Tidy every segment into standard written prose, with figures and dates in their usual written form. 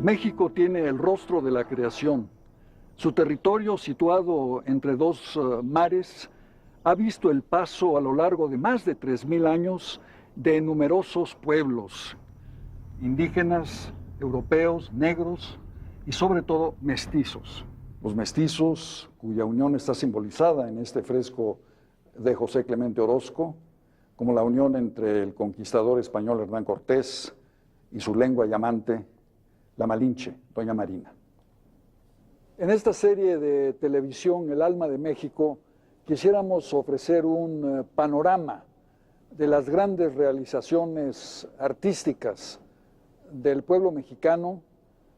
México tiene el rostro de la creación. Su territorio, situado entre dos mares, ha visto el paso a lo largo de más de 3000 años de numerosos pueblos, indígenas, europeos, negros y sobre todo mestizos. Los mestizos, cuya unión está simbolizada en este fresco de José Clemente Orozco, como la unión entre el conquistador español Hernán Cortés y su lengua llamante, la Malinche, Doña Marina. En esta serie de televisión, El alma de México, quisiéramos ofrecer un panorama de las grandes realizaciones artísticas del pueblo mexicano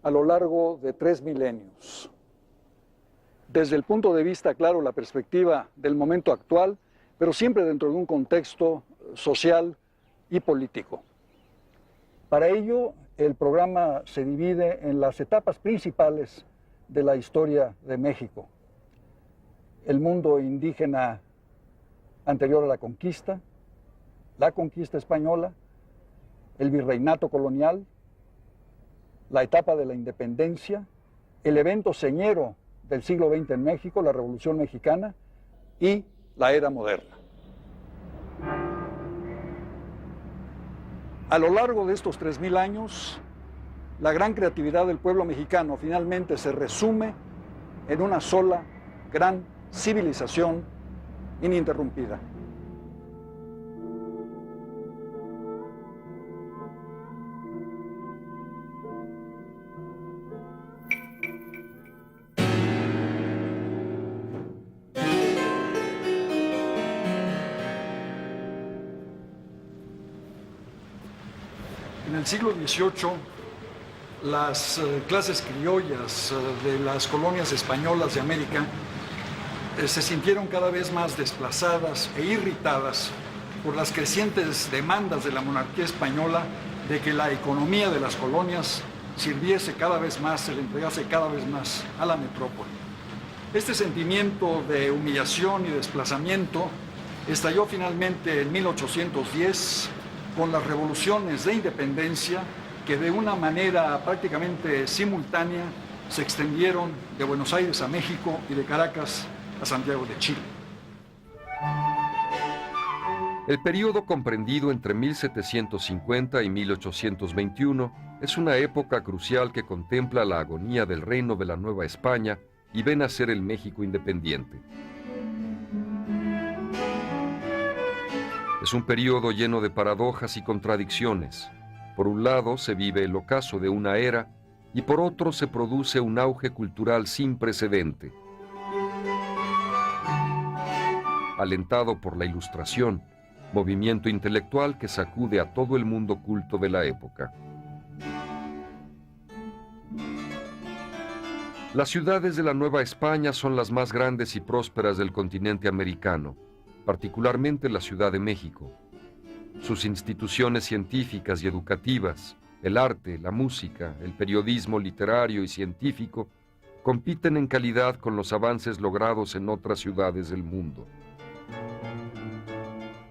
a lo largo de 3 milenios. Desde el punto de vista, claro, la perspectiva del momento actual, pero siempre dentro de un contexto social y político. Para ello, el programa se divide en las etapas principales de la historia de México: el mundo indígena anterior a la conquista española, el virreinato colonial, la etapa de la independencia, el evento señero del siglo XX en México, la Revolución Mexicana, y la era moderna. A lo largo de estos 3000 años, la gran creatividad del pueblo mexicano finalmente se resume en una sola gran civilización ininterrumpida. En el siglo XVIII, las clases criollas de las colonias españolas de América se sintieron cada vez más desplazadas e irritadas por las crecientes demandas de la monarquía española de que la economía de las colonias sirviese cada vez más, se le entregase cada vez más a la metrópoli. Este sentimiento de humillación y desplazamiento estalló finalmente en 1810 con las revoluciones de independencia que de una manera prácticamente simultánea se extendieron de Buenos Aires a México y de Caracas a Santiago de Chile. El periodo comprendido entre 1750 y 1821 es una época crucial que contempla la agonía del reino de la Nueva España y ve nacer el México independiente. Es un periodo lleno de paradojas y contradicciones. Por un lado se vive el ocaso de una era y por otro se produce un auge cultural sin precedente. Alentado por la Ilustración, movimiento intelectual que sacude a todo el mundo culto de la época. Las ciudades de la Nueva España son las más grandes y prósperas del continente americano, particularmente la Ciudad de México. Sus instituciones científicas y educativas, el arte, la música, el periodismo literario y científico, compiten en calidad con los avances logrados en otras ciudades del mundo.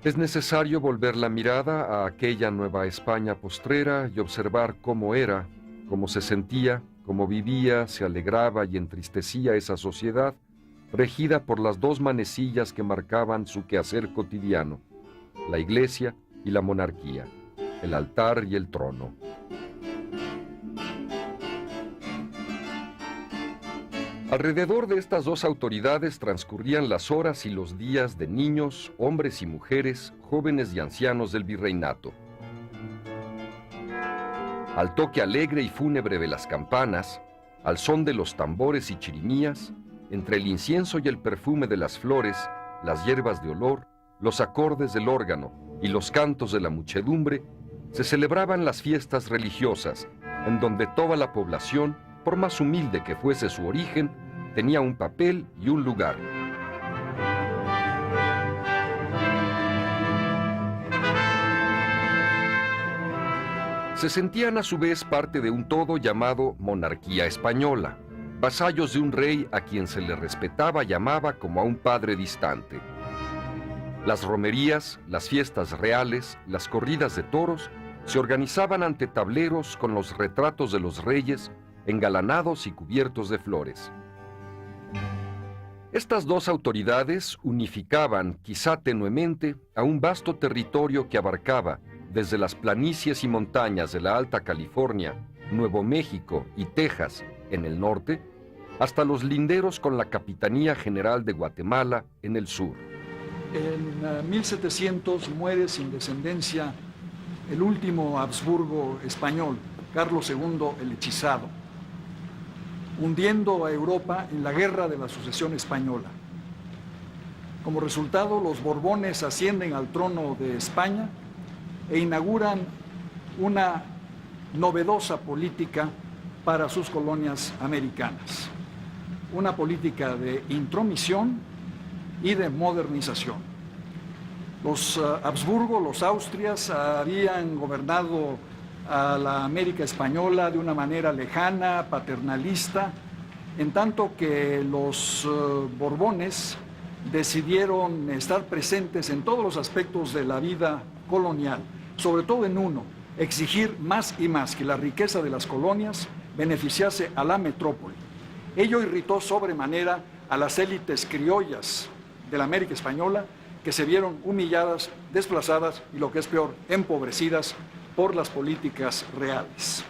Es necesario volver la mirada a aquella Nueva España postrera y observar cómo era, cómo se sentía, cómo vivía, se alegraba y entristecía esa sociedad, regida por las dos manecillas que marcaban su quehacer cotidiano, la iglesia y la monarquía, el altar y el trono. Alrededor de estas dos autoridades transcurrían las horas y los días de niños, hombres y mujeres, jóvenes y ancianos del virreinato. Al toque alegre y fúnebre de las campanas, al son de los tambores y chirimías, entre el incienso y el perfume de las flores, las hierbas de olor, los acordes del órgano y los cantos de la muchedumbre, se celebraban las fiestas religiosas, en donde toda la población, por más humilde que fuese su origen, tenía un papel y un lugar. Se sentían a su vez parte de un todo llamado monarquía española, vasallos de un rey a quien se le respetaba y amaba como a un padre distante. Las romerías, las fiestas reales, las corridas de toros se organizaban ante tableros con los retratos de los reyes engalanados y cubiertos de flores. Estas dos autoridades unificaban, quizá tenuemente, a un vasto territorio que abarcaba desde las planicies y montañas de la Alta California, Nuevo México y Texas en el norte, hasta los linderos con la Capitanía General de Guatemala en el sur. En 1700 muere sin descendencia el último Habsburgo español, Carlos II el Hechizado, hundiendo a Europa en la Guerra de la Sucesión Española. Como resultado, los Borbones ascienden al trono de España e inauguran una novedosa política para sus colonias americanas, una política de intromisión y de modernización. Los Habsburgo, los Austrias, habían gobernado a la América española de una manera lejana, paternalista, en tanto que los Borbones decidieron estar presentes en todos los aspectos de la vida colonial, sobre todo en uno, exigir más y más que la riqueza de las colonias beneficiase a la metrópoli. Ello irritó sobremanera a las élites criollas de la América española, que se vieron humilladas, desplazadas y, lo que es peor, empobrecidas por las políticas reales.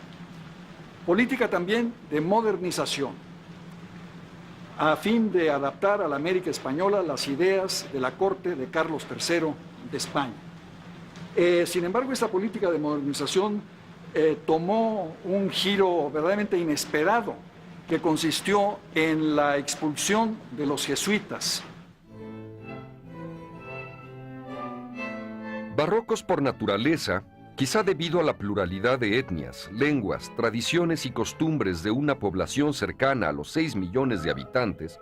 Política también de modernización, a fin de adaptar a la América española las ideas de la corte de Carlos III de España. Sin embargo, esta política de modernización tomó un giro verdaderamente inesperado, que consistió en la expulsión de los jesuitas. Barrocos por naturaleza, quizá debido a la pluralidad de etnias, lenguas, tradiciones y costumbres de una población cercana a los 6 millones de habitantes,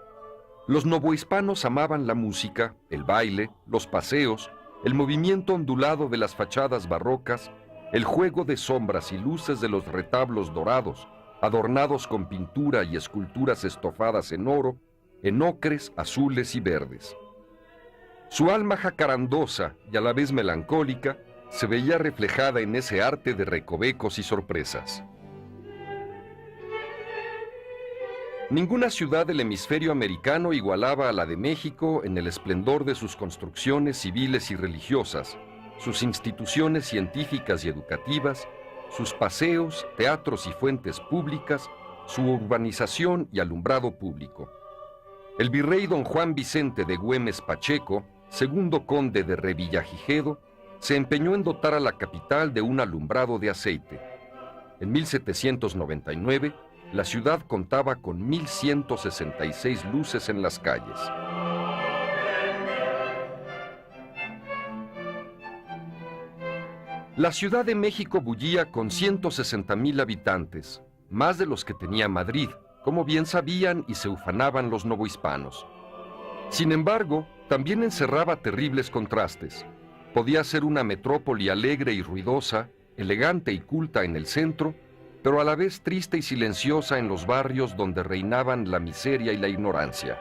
los novohispanos amaban la música, el baile, los paseos, el movimiento ondulado de las fachadas barrocas, el juego de sombras y luces de los retablos dorados, adornados con pintura y esculturas estofadas en oro, en ocres, azules y verdes. Su alma jacarandosa y a la vez melancólica se veía reflejada en ese arte de recovecos y sorpresas. Ninguna ciudad del hemisferio americano igualaba a la de México en el esplendor de sus construcciones civiles y religiosas, sus instituciones científicas y educativas, sus paseos, teatros y fuentes públicas, su urbanización y alumbrado público. El virrey don Juan Vicente de Güemes Pacheco, segundo conde de Revillagigedo, se empeñó en dotar a la capital de un alumbrado de aceite. En 1799, la ciudad contaba con 1,166 luces en las calles. La Ciudad de México bullía con 160,000 habitantes, más de los que tenía Madrid, como bien sabían y se ufanaban los novohispanos. Sin embargo, también encerraba terribles contrastes. Podía ser una metrópoli alegre y ruidosa, elegante y culta en el centro, pero a la vez triste y silenciosa en los barrios donde reinaban la miseria y la ignorancia.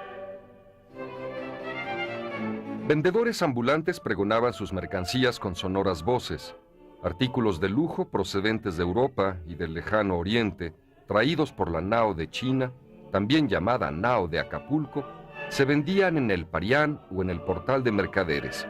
Vendedores ambulantes pregonaban sus mercancías con sonoras voces. Artículos de lujo procedentes de Europa y del lejano Oriente, traídos por la nao de China, también llamada nao de Acapulco, se vendían en el Parián o en el Portal de Mercaderes.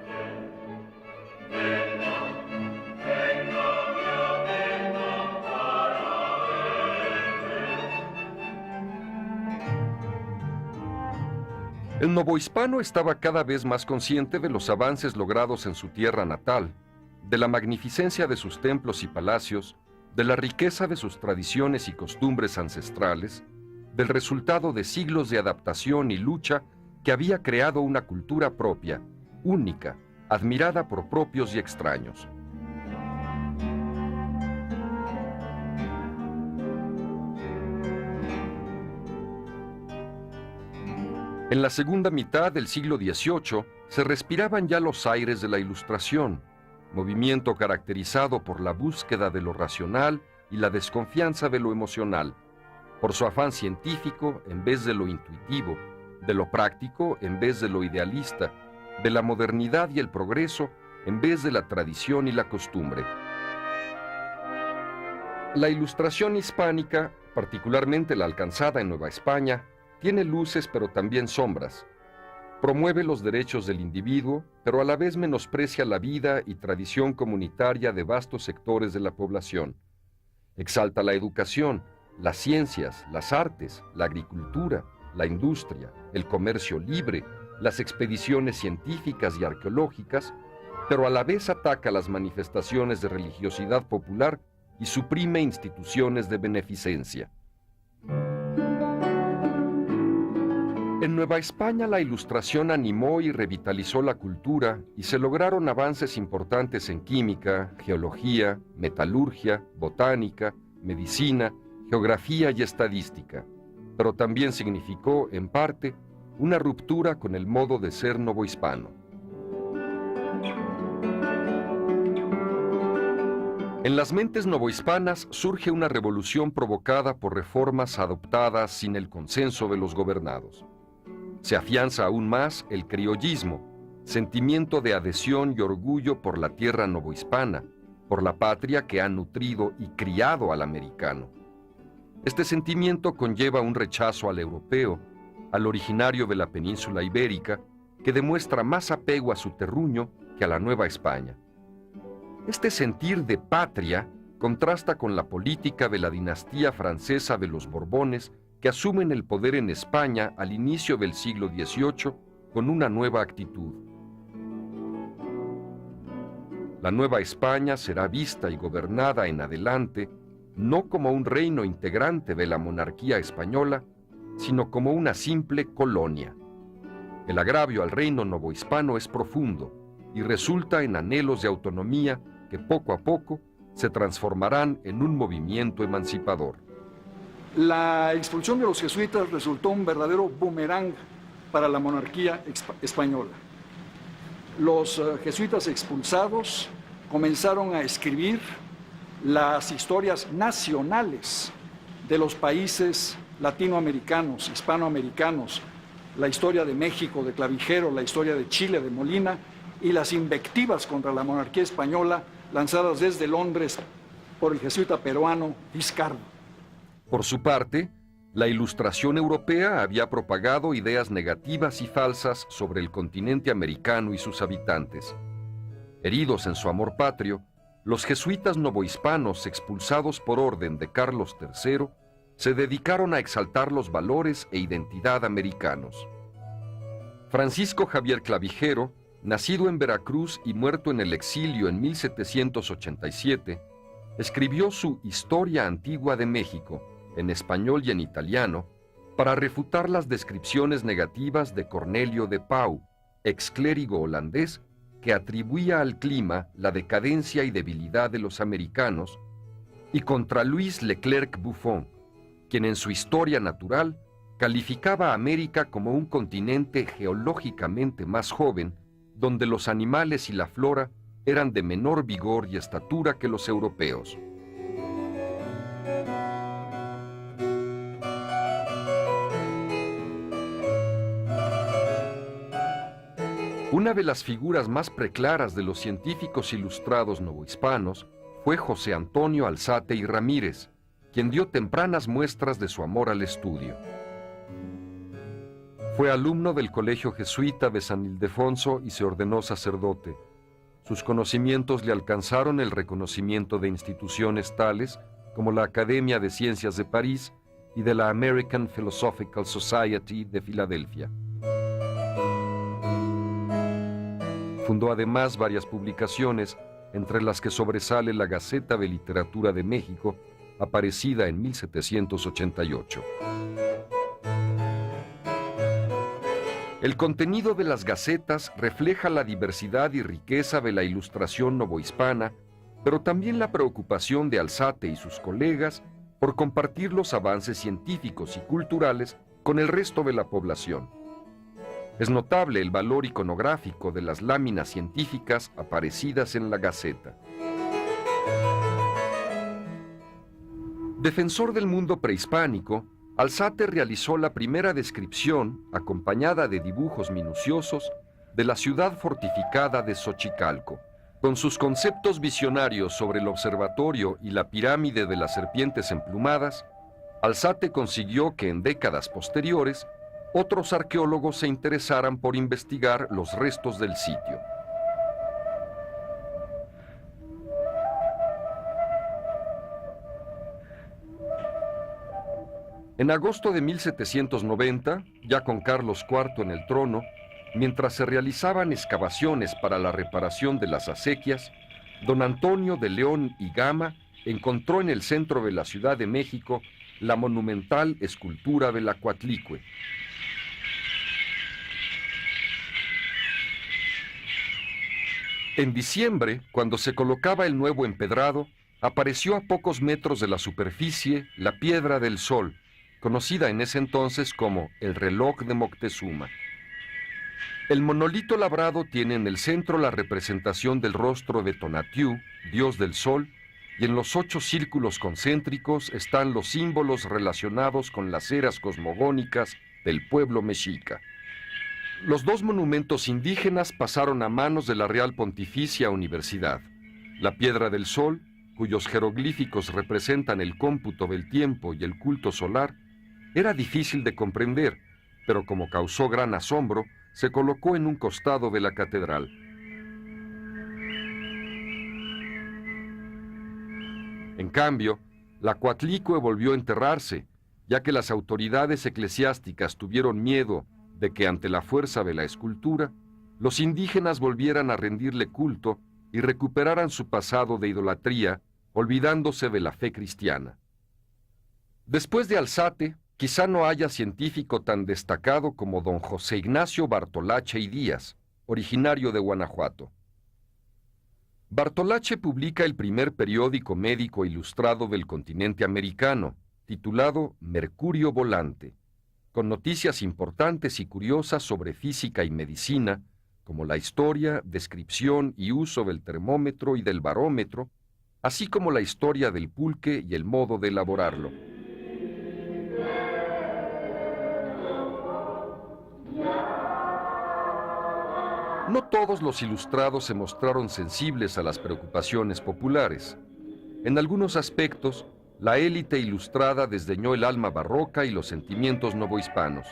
El novohispano estaba cada vez más consciente de los avances logrados en su tierra natal, de la magnificencia de sus templos y palacios, de la riqueza de sus tradiciones y costumbres ancestrales, del resultado de siglos de adaptación y lucha que había creado una cultura propia, única, admirada por propios y extraños. En la segunda mitad del siglo XVIII se respiraban ya los aires de la Ilustración, movimiento caracterizado por la búsqueda de lo racional y la desconfianza de lo emocional, por su afán científico en vez de lo intuitivo, de lo práctico en vez de lo idealista, de la modernidad y el progreso en vez de la tradición y la costumbre. La Ilustración hispánica particularmente la alcanzada en Nueva España, tiene luces pero también sombras. Promueve los derechos del individuo, pero a la vez menosprecia la vida y tradición comunitaria de vastos sectores de la población. Exalta la educación, las ciencias, las artes, la agricultura, la industria, el comercio libre, las expediciones científicas y arqueológicas, pero a la vez ataca las manifestaciones de religiosidad popular y suprime instituciones de beneficencia. En Nueva España la Ilustración animó y revitalizó la cultura y se lograron avances importantes en química, geología, metalurgia, botánica, medicina, geografía y estadística, pero también significó, en parte, una ruptura con el modo de ser novohispano. En las mentes novohispanas surge una revolución provocada por reformas adoptadas sin el consenso de los gobernados. Se afianza aún más el criollismo, sentimiento de adhesión y orgullo por la tierra novohispana, por la patria que ha nutrido y criado al americano. Este sentimiento conlleva un rechazo al europeo, al originario de la península ibérica, que demuestra más apego a su terruño que a la Nueva España. Este sentir de patria contrasta con la política de la dinastía francesa de los Borbones, que asumen el poder en España al inicio del siglo XVIII con una nueva actitud. La Nueva España será vista y gobernada en adelante no como un reino integrante de la monarquía española, sino como una simple colonia. El agravio al reino novohispano es profundo y resulta en anhelos de autonomía que poco a poco se transformarán en un movimiento emancipador. La expulsión de los jesuitas resultó un verdadero boomerang para la monarquía española. Los jesuitas expulsados comenzaron a escribir las historias nacionales de los países latinoamericanos, hispanoamericanos, la historia de México, de Clavijero, la historia de Chile, de Molina, y las invectivas contra la monarquía española lanzadas desde Londres por el jesuita peruano Vizcardo. Por su parte, la Ilustración europea había propagado ideas negativas y falsas sobre el continente americano y sus habitantes. Heridos en su amor patrio, los jesuitas novohispanos expulsados por orden de Carlos III se dedicaron a exaltar los valores e identidad americanos. Francisco Javier Clavijero, nacido en Veracruz y muerto en el exilio en 1787, escribió su Historia Antigua de México, en español y en italiano, para refutar las descripciones negativas de Cornelio de Pau, ex clérigo holandés, que atribuía al clima la decadencia y debilidad de los americanos, y contra Louis Leclerc Buffon, quien en su Historia Natural calificaba a América como un continente geológicamente más joven, donde los animales y la flora eran de menor vigor y estatura que los europeos. Una de las figuras más preclaras de los científicos ilustrados novohispanos fue José Antonio Alzate y Ramírez, quien dio tempranas muestras de su amor al estudio. Fue alumno del Colegio Jesuita de San Ildefonso y se ordenó sacerdote. Sus conocimientos le alcanzaron el reconocimiento de instituciones tales como la Academia de Ciencias de París y de la American Philosophical Society de Filadelfia. Fundó además varias publicaciones, entre las que sobresale la Gaceta de Literatura de México, aparecida en 1788. El contenido de las gacetas refleja la diversidad y riqueza de la ilustración novohispana, pero también la preocupación de Alzate y sus colegas por compartir los avances científicos y culturales con el resto de la población. Es notable el valor iconográfico de las láminas científicas aparecidas en la Gaceta. Defensor del mundo prehispánico, Alzate realizó la primera descripción, acompañada de dibujos minuciosos, de la ciudad fortificada de Xochicalco. Con sus conceptos visionarios sobre el observatorio y la pirámide de las serpientes emplumadas, Alzate consiguió que en décadas posteriores otros arqueólogos se interesaran por investigar los restos del sitio. En agosto de 1790, ya con Carlos IV en el trono, mientras se realizaban excavaciones para la reparación de las acequias, don Antonio de León y Gama encontró en el centro de la Ciudad de México la monumental escultura de la Coatlicue. En diciembre, cuando se colocaba el nuevo empedrado, apareció a pocos metros de la superficie la Piedra del Sol, conocida en ese entonces como el reloj de Moctezuma. El monolito labrado tiene en el centro la representación del rostro de Tonatiuh, dios del sol, y en los 8 círculos concéntricos están los símbolos relacionados con las eras cosmogónicas del pueblo mexica. Los 2 monumentos indígenas pasaron a manos de la Real Pontificia Universidad. La Piedra del Sol, cuyos jeroglíficos representan el cómputo del tiempo y el culto solar, era difícil de comprender, pero como causó gran asombro, se colocó en un costado de la catedral. En cambio, la Coatlicue volvió a enterrarse, ya que las autoridades eclesiásticas tuvieron miedo de que ante la fuerza de la escultura, los indígenas volvieran a rendirle culto y recuperaran su pasado de idolatría, olvidándose de la fe cristiana. Después de Alzate, quizá no haya científico tan destacado como don José Ignacio Bartolache y Díaz, originario de Guanajuato. Bartolache publica el primer periódico médico ilustrado del continente americano, titulado Mercurio Volante, con noticias importantes y curiosas sobre física y medicina, como la historia, descripción y uso del termómetro y del barómetro, así como la historia del pulque y el modo de elaborarlo. No todos los ilustrados se mostraron sensibles a las preocupaciones populares. En algunos aspectos, la élite ilustrada desdeñó el alma barroca y los sentimientos novohispanos.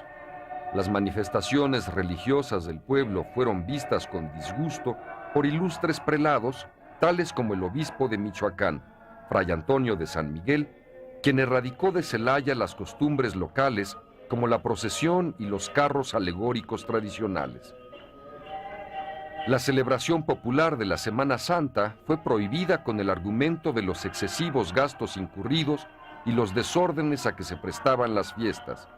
Las manifestaciones religiosas del pueblo fueron vistas con disgusto por ilustres prelados, tales como el obispo de Michoacán, Fray Antonio de San Miguel, quien erradicó de Celaya las costumbres locales como la procesión y los carros alegóricos tradicionales. La celebración popular de la Semana Santa fue prohibida con el argumento de los excesivos gastos incurridos y los desórdenes a que se prestaban las fiestas.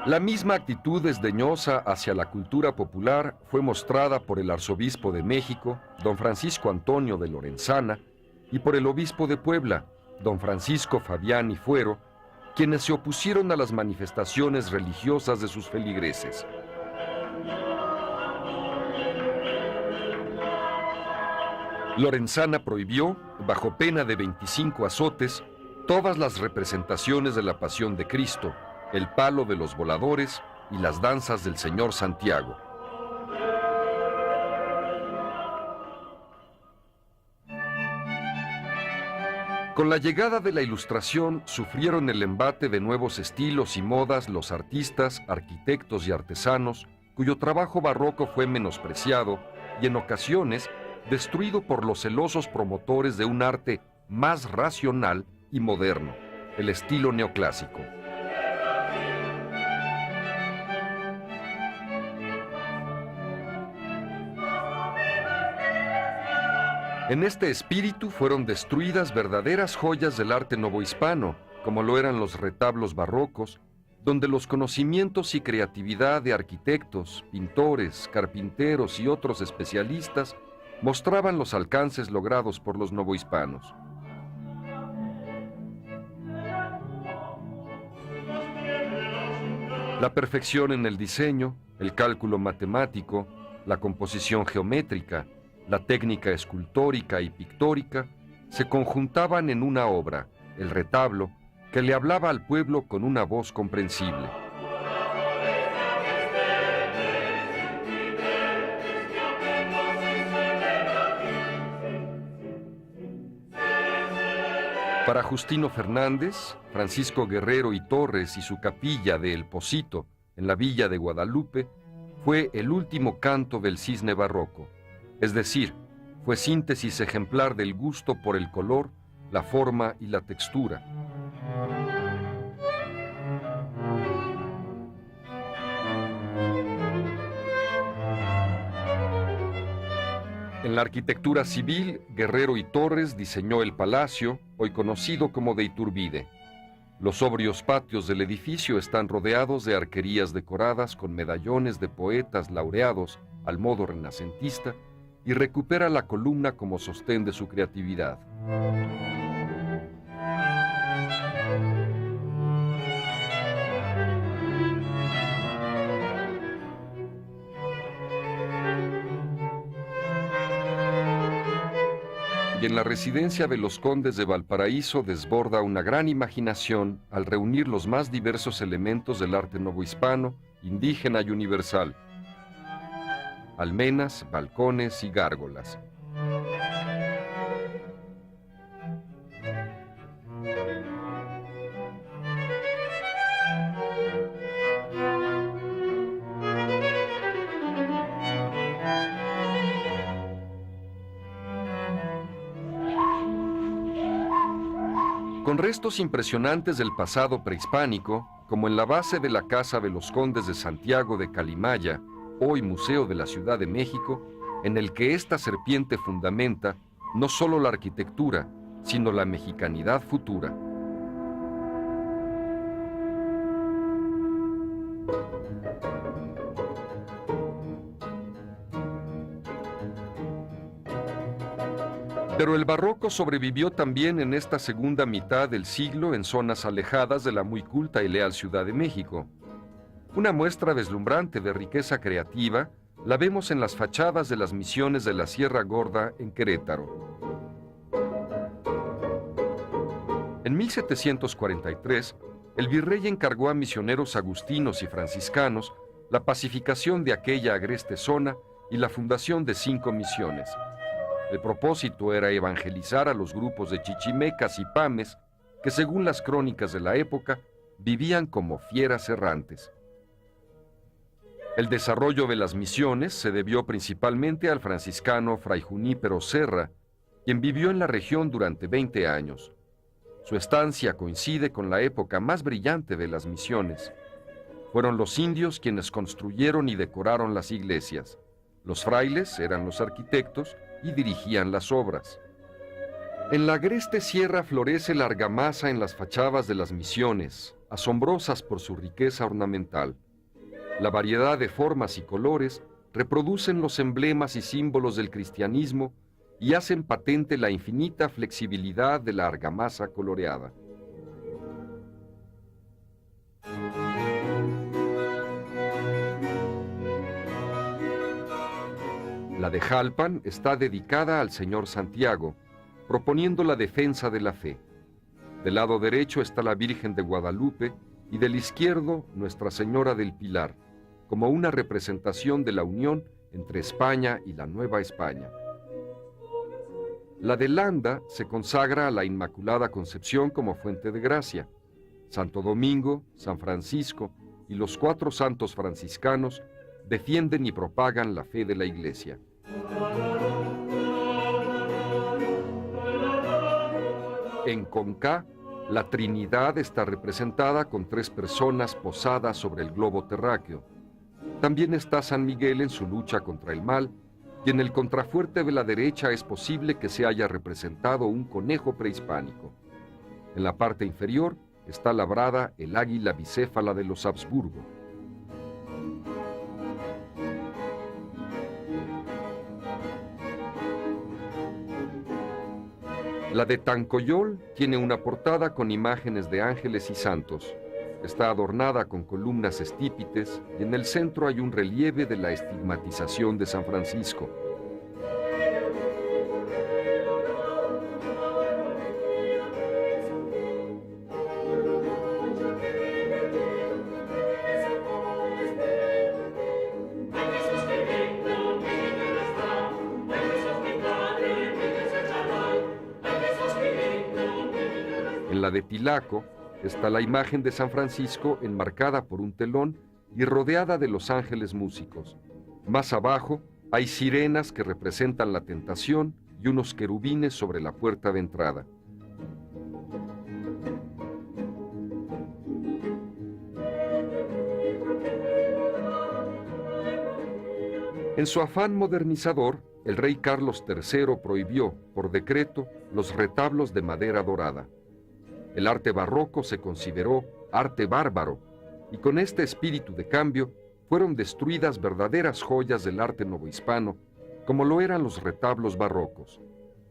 La misma actitud desdeñosa hacia la cultura popular fue mostrada por el arzobispo de México, don Francisco Antonio de Lorenzana, y por el obispo de Puebla, don Francisco Fabián y Fuero, quienes se opusieron a las manifestaciones religiosas de sus feligreses. Lorenzana prohibió, bajo pena de 25 azotes, todas las representaciones de la Pasión de Cristo, el palo de los voladores y las danzas del Señor Santiago. Con la llegada de la Ilustración sufrieron el embate de nuevos estilos y modas los artistas, arquitectos y artesanos, cuyo trabajo barroco fue menospreciado y en ocasiones destruido por los celosos promotores de un arte más racional y moderno, el estilo neoclásico. En este espíritu fueron destruidas verdaderas joyas del arte novohispano, como lo eran los retablos barrocos, donde los conocimientos y creatividad de arquitectos, pintores, carpinteros y otros especialistas mostraban los alcances logrados por los novohispanos. La perfección en el diseño, el cálculo matemático, la composición geométrica, la técnica escultórica y pictórica se conjuntaban en una obra, el retablo, que le hablaba al pueblo con una voz comprensible. Para Justino Fernández, Francisco Guerrero y Torres y su capilla de El Pocito, en la villa de Guadalupe, fue el último canto del cisne barroco, es decir, fue síntesis ejemplar del gusto por el color, la forma y la textura. En la arquitectura civil, Guerrero y Torres diseñó el palacio, hoy conocido como de Iturbide. Los sobrios patios del edificio están rodeados de arquerías decoradas con medallones de poetas laureados al modo renacentista y recupera la columna como sostén de su creatividad. Y en la residencia de los condes de Valparaíso desborda una gran imaginación al reunir los más diversos elementos del arte novohispano, indígena y universal: almenas, balcones y gárgolas. Con restos impresionantes del pasado prehispánico, como en la base de la Casa de los Condes de Santiago de Calimaya, hoy Museo de la Ciudad de México, en el que esta serpiente fundamenta no solo la arquitectura, sino la mexicanidad futura. Pero el barroco sobrevivió también en esta segunda mitad del siglo en zonas alejadas de la muy culta y leal Ciudad de México. Una muestra deslumbrante de riqueza creativa la vemos en las fachadas de las misiones de la Sierra Gorda en Querétaro. En 1743, el virrey encargó a misioneros agustinos y franciscanos la pacificación de aquella agreste zona y la fundación de 5 misiones. El propósito era evangelizar a los grupos de chichimecas y pames que, según las crónicas de la época, vivían como fieras errantes. El desarrollo de las misiones se debió principalmente al franciscano Fray Junípero Serra, quien vivió en la región durante 20 años. Su estancia coincide con la época más brillante de las misiones. Fueron los indios quienes construyeron y decoraron las iglesias. Los frailes eran los arquitectos y dirigían las obras. En la agreste sierra florece la argamasa en las fachadas de las misiones, asombrosas por su riqueza ornamental. La variedad de formas y colores reproducen los emblemas y símbolos del cristianismo y hacen patente la infinita flexibilidad de la argamasa coloreada. La de Jalpan está dedicada al Señor Santiago, proponiendo la defensa de la fe. Del lado derecho está la Virgen de Guadalupe y del izquierdo Nuestra Señora del Pilar, como una representación de la unión entre España y la Nueva España. La de Landa se consagra a la Inmaculada Concepción como fuente de gracia. Santo Domingo, San Francisco y los 4 santos franciscanos defienden y propagan la fe de la Iglesia. En Concá, la Trinidad está representada con 3 personas posadas sobre el globo terráqueo. También está San Miguel en su lucha contra el mal, y en el contrafuerte de la derecha es posible que se haya representado un conejo prehispánico. En la parte inferior está labrada el águila bicéfala de los Habsburgo. La de Tancoyol tiene una portada con imágenes de ángeles y santos. Está adornada con columnas estípites y en el centro hay un relieve de la estigmatización de San Francisco. la de Tilaco está la imagen de San Francisco enmarcada por un telón y rodeada de los ángeles músicos. Más abajo hay sirenas que representan la tentación y unos querubines sobre la puerta de entrada. En su afán modernizador, el rey Carlos III prohibió, por decreto, los retablos de madera dorada. El arte barroco se consideró arte bárbaro, y con este espíritu de cambio fueron destruidas verdaderas joyas del arte novohispano, como lo eran los retablos barrocos.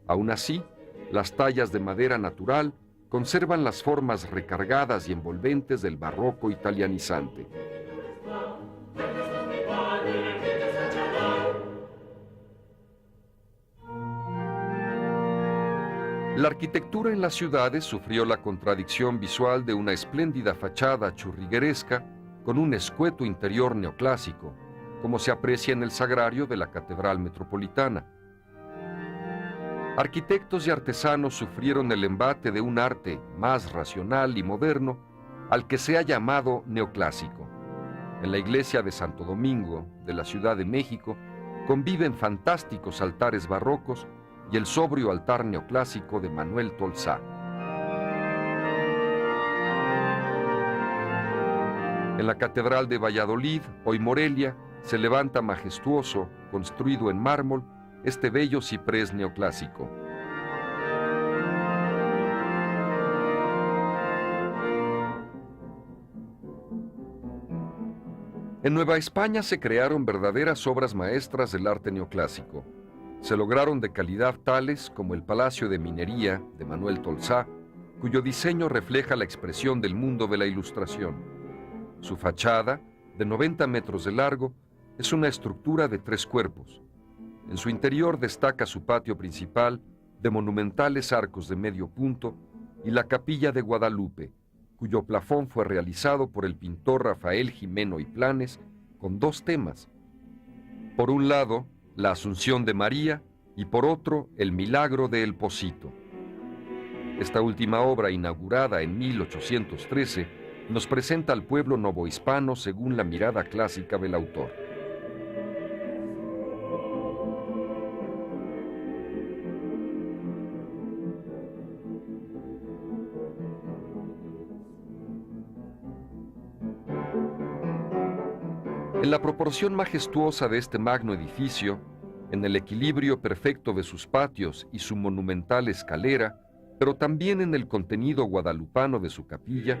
Aún así, las tallas de madera natural conservan las formas recargadas y envolventes del barroco italianizante. La arquitectura en las ciudades sufrió la contradicción visual de una espléndida fachada churrigueresca con un escueto interior neoclásico, como se aprecia en el sagrario de la Catedral Metropolitana. Arquitectos y artesanos sufrieron el embate de un arte más racional y moderno al que se ha llamado neoclásico. En la iglesia de Santo Domingo, de la Ciudad de México, conviven fantásticos altares barrocos y el sobrio altar neoclásico de Manuel Tolsá. En la Catedral de Valladolid, hoy Morelia, se levanta majestuoso, construido en mármol, este bello ciprés neoclásico. En Nueva España se crearon verdaderas obras maestras del arte neoclásico. Se lograron de calidad tales como el Palacio de Minería de Manuel Tolsá, cuyo diseño refleja la expresión del mundo de la Ilustración. Su fachada, de 90 metros de largo, es una estructura de 3 cuerpos. En su interior destaca su patio principal, de monumentales arcos de medio punto, y la Capilla de Guadalupe, cuyo plafón fue realizado por el pintor Rafael Jimeno y Planes, con 2 temas. Por un lado, la Asunción de María, y por otro, el Milagro de El Pocito. Esta última obra, inaugurada en 1813, nos presenta al pueblo novohispano según la mirada clásica del autor. En la proporción majestuosa de este magno edificio, en el equilibrio perfecto de sus patios y su monumental escalera, pero también en el contenido guadalupano de su capilla,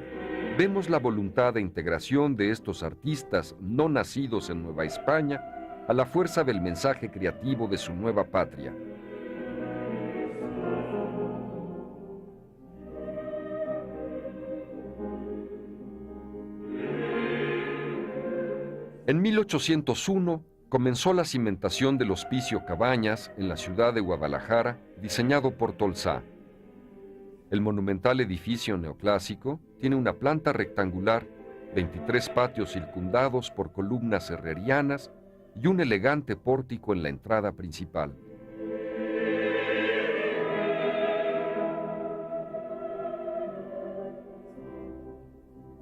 vemos la voluntad de integración de estos artistas no nacidos en Nueva España a la fuerza del mensaje creativo de su nueva patria. En 1801 comenzó la cimentación del Hospicio Cabañas en la ciudad de Guadalajara, diseñado por Tolsá. El monumental edificio neoclásico tiene una planta rectangular, 23 patios circundados por columnas herrerianas y un elegante pórtico en la entrada principal.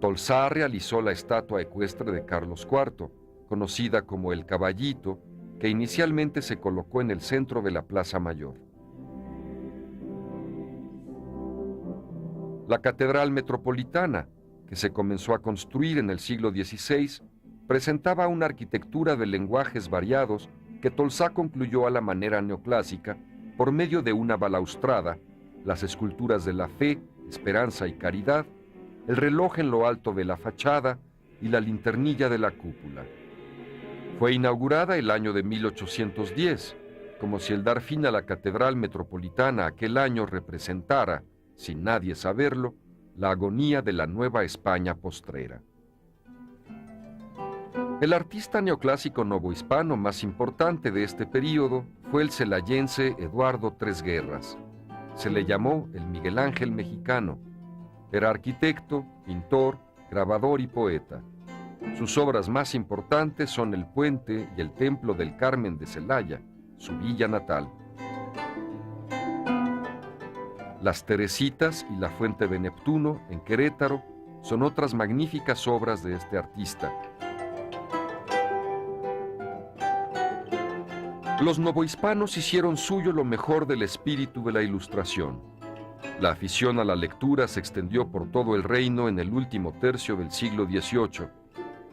Tolsá realizó la estatua ecuestre de Carlos IV, conocida como el Caballito, que inicialmente se colocó en el centro de la Plaza Mayor. La Catedral Metropolitana, que se comenzó a construir en el siglo XVI, presentaba una arquitectura de lenguajes variados que Tolsá concluyó a la manera neoclásica por medio de una balaustrada, las esculturas de la fe, esperanza y caridad, el reloj en lo alto de la fachada y la linternilla de la cúpula. Fue inaugurada el año de 1810, como si el dar fin a la Catedral Metropolitana aquel año representara, sin nadie saberlo, la agonía de la Nueva España postrera. El artista neoclásico novohispano más importante de este período fue el celayense Eduardo Tres Guerras. Se le llamó el Miguel Ángel mexicano. Era arquitecto, pintor, grabador y poeta. Sus obras más importantes son el Puente y el Templo del Carmen de Celaya, su villa natal. Las Teresitas y la Fuente de Neptuno, en Querétaro, son otras magníficas obras de este artista. Los novohispanos hicieron suyo lo mejor del espíritu de la Ilustración. La afición a la lectura se extendió por todo el reino en el último tercio del siglo XVIII.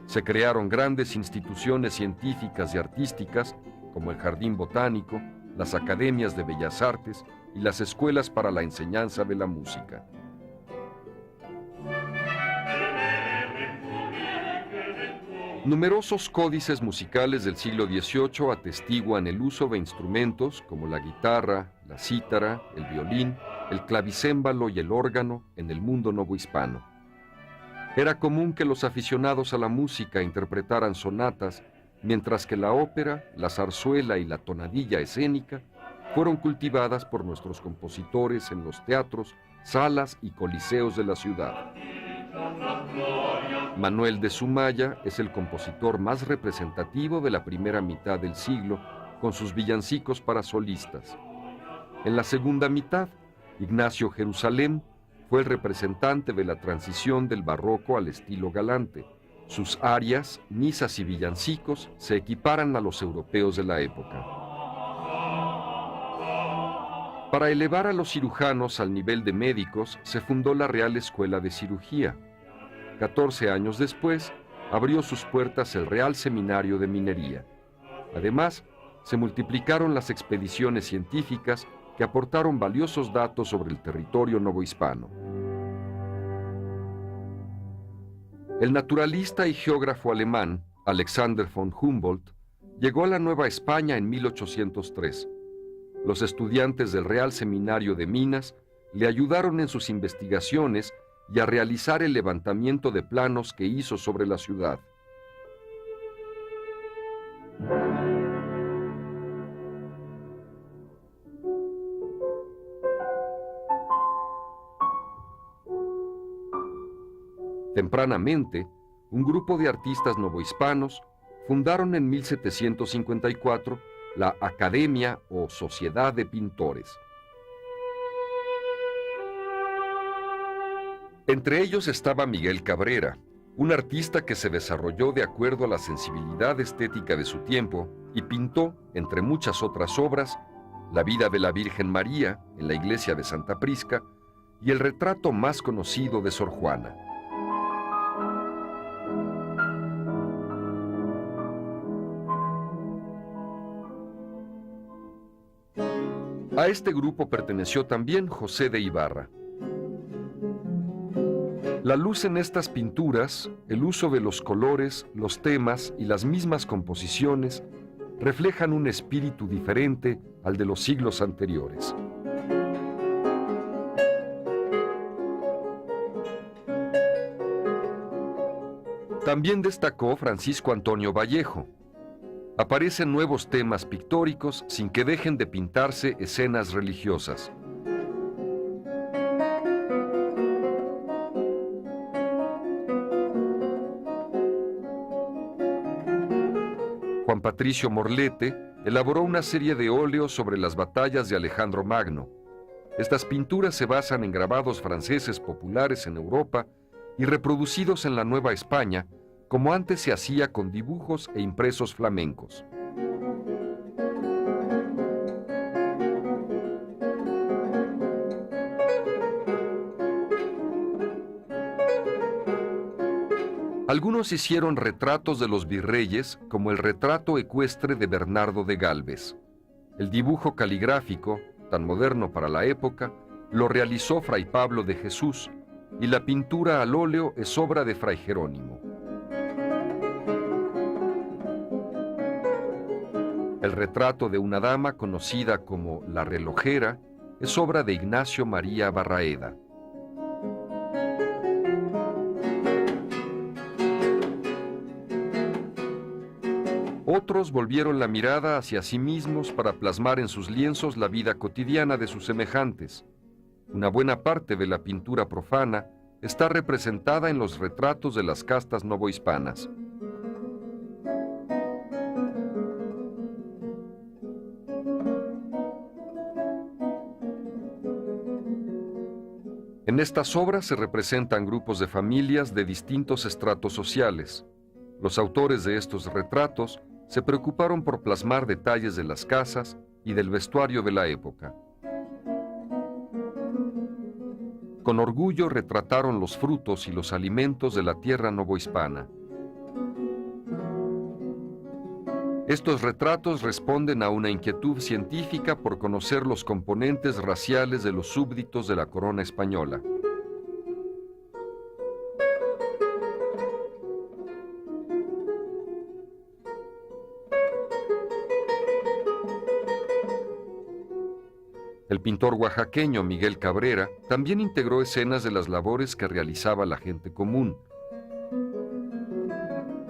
Se crearon grandes instituciones científicas y artísticas, como el Jardín Botánico, las Academias de Bellas Artes y las escuelas para la enseñanza de la música. Numerosos códices musicales del siglo XVIII atestiguan el uso de instrumentos como la guitarra, la cítara, el violín, el clavicémbalo y el órgano en el mundo novohispano. Era común que los aficionados a la música interpretaran sonatas, mientras que la ópera, la zarzuela y la tonadilla escénica fueron cultivadas por nuestros compositores en los teatros, salas y coliseos de la ciudad. Manuel de Sumaya es el compositor más representativo de la primera mitad del siglo, con sus villancicos para solistas. En la segunda mitad, Ignacio Jerusalén fue el representante de la transición del barroco al estilo galante. Sus arias, misas y villancicos se equiparan a los europeos de la época. Para elevar a los cirujanos al nivel de médicos, se fundó la Real Escuela de Cirugía. 14 años después, abrió sus puertas el Real Seminario de Minería. Además, se multiplicaron las expediciones científicas que aportaron valiosos datos sobre el territorio novohispano. El naturalista y geógrafo alemán Alexander von Humboldt llegó a la Nueva España en 1803. Los estudiantes del Real Seminario de Minas le ayudaron en sus investigaciones y a realizar el levantamiento de planos que hizo sobre la ciudad. Tempranamente, un grupo de artistas novohispanos fundaron en 1754 la Academia o Sociedad de Pintores. Entre ellos estaba Miguel Cabrera, un artista que se desarrolló de acuerdo a la sensibilidad estética de su tiempo y pintó, entre muchas otras obras, la vida de la Virgen María en la iglesia de Santa Prisca y el retrato más conocido de Sor Juana. A este grupo perteneció también José de Ibarra. La luz en estas pinturas, el uso de los colores, los temas y las mismas composiciones reflejan un espíritu diferente al de los siglos anteriores. También destacó Francisco Antonio Vallejo. Aparecen nuevos temas pictóricos sin que dejen de pintarse escenas religiosas. Juan Patricio Morlete elaboró una serie de óleos sobre las batallas de Alejandro Magno. Estas pinturas se basan en grabados franceses populares en Europa y reproducidos en la Nueva España, como antes se hacía con dibujos e impresos flamencos. Algunos hicieron retratos de los virreyes, como el retrato ecuestre de Bernardo de Gálvez. El dibujo caligráfico, tan moderno para la época, lo realizó Fray Pablo de Jesús, y la pintura al óleo es obra de Fray Jerónimo. El retrato de una dama conocida como La Relojera es obra de Ignacio María Barraeda. Otros volvieron la mirada hacia sí mismos para plasmar en sus lienzos la vida cotidiana de sus semejantes. Una buena parte de la pintura profana está representada en los retratos de las castas novohispanas. En estas obras se representan grupos de familias de distintos estratos sociales. Los autores de estos retratos se preocuparon por plasmar detalles de las casas y del vestuario de la época. Con orgullo retrataron los frutos y los alimentos de la tierra novohispana. Estos retratos responden a una inquietud científica por conocer los componentes raciales de los súbditos de la corona española. El pintor oaxaqueño Miguel Cabrera también integró escenas de las labores que realizaba la gente común.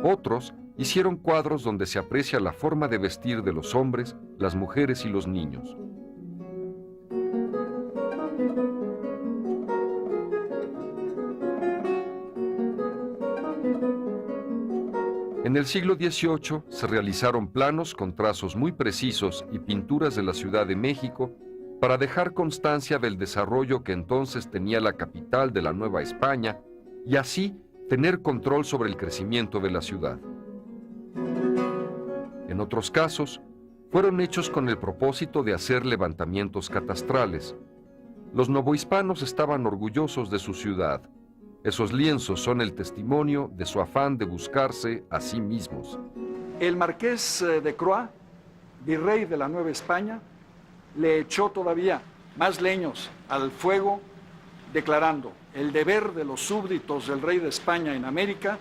Otros hicieron cuadros donde se aprecia la forma de vestir de los hombres, las mujeres y los niños. En el siglo XVIII se realizaron planos con trazos muy precisos y pinturas de la Ciudad de México para dejar constancia del desarrollo que entonces tenía la capital de la Nueva España y así tener control sobre el crecimiento de la ciudad. En otros casos, fueron hechos con el propósito de hacer levantamientos catastrales. Los novohispanos estaban orgullosos de su ciudad. Esos lienzos son el testimonio de su afán de buscarse a sí mismos. El marqués de Croix, virrey de la Nueva España, le echó todavía más leños al fuego, declarando: el deber de los súbditos del rey de España en América